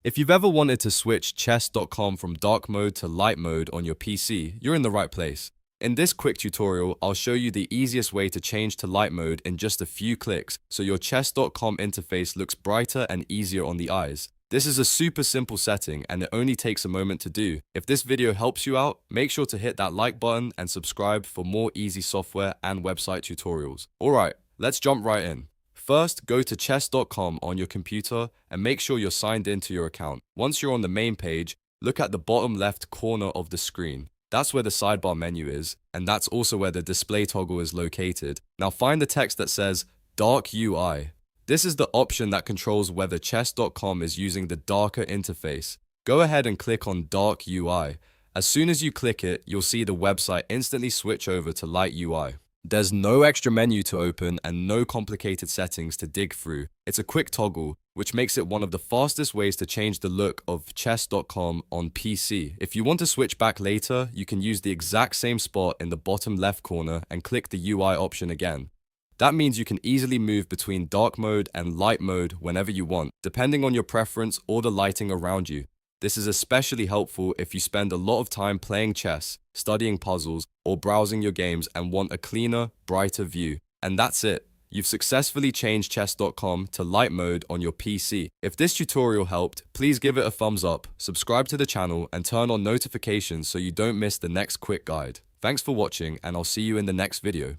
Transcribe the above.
If you've ever wanted to switch chess.com from dark mode to light mode on your PC, you're in the right place. In this quick tutorial, I'll show you the easiest way to change to light mode in just a few clicks, so your chess.com interface looks brighter and easier on the eyes. This is a super simple setting and it only takes a moment to do. If this video helps you out, make sure to hit that like button and subscribe for more easy software and website tutorials. Alright, let's jump right in. First, go to chess.com on your computer and make sure you're signed into your account. Once you're on the main page, look at the bottom left corner of the screen. That's where the sidebar menu is, and that's also where the display toggle is located. Now find the text that says Dark UI. This is the option that controls whether chess.com is using the darker interface. Go ahead and click on Dark UI. As soon as you click it, you'll see the website instantly switch over to light UI. There's no extra menu to open and no complicated settings to dig through. It's a quick toggle, which makes it one of the fastest ways to change the look of chess.com on PC. If you want to switch back later, you can use the exact same spot in the bottom left corner and click the UI option again. That means you can easily move between dark mode and light mode whenever you want, depending on your preference or the lighting around you. This is especially helpful if you spend a lot of time playing chess, studying puzzles, or browsing your games and want a cleaner, brighter view. And that's it. You've successfully changed chess.com to light mode on your PC. If this tutorial helped, please give it a thumbs up, subscribe to the channel, and turn on notifications so you don't miss the next quick guide. Thanks for watching, and I'll see you in the next video.